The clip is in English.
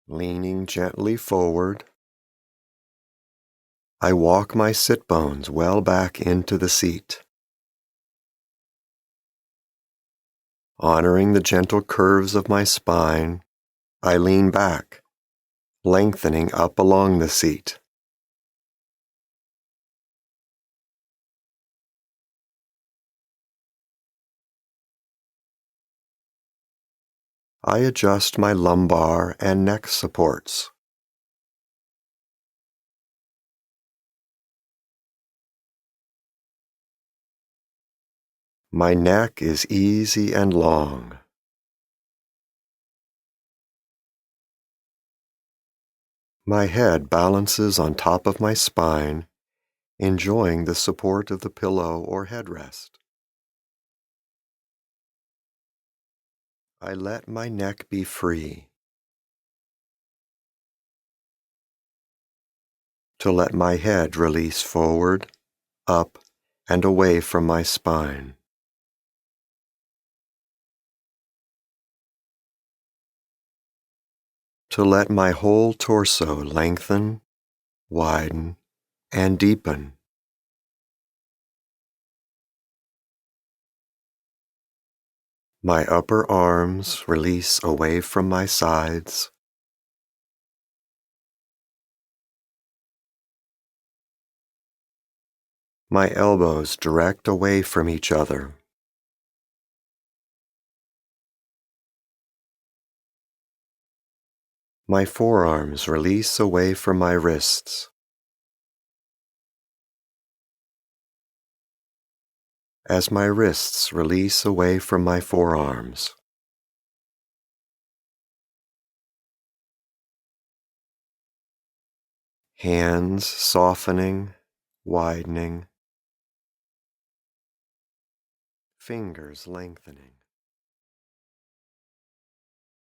Leaning gently forward, I walk my sit bones well back into the seat. Honoring the gentle curves of my spine, I lean back, lengthening up along the seat. I adjust my lumbar and neck supports. My neck is easy and long. My head balances on top of my spine, enjoying the support of the pillow or headrest. I let my neck be free. To let my head release forward, up, and away from my spine. To let my whole torso lengthen, widen, and deepen. My upper arms release away from my sides. My elbows direct away from each other. My forearms release away from my wrists. As my wrists release away from my forearms. Hands softening, widening. Fingers lengthening.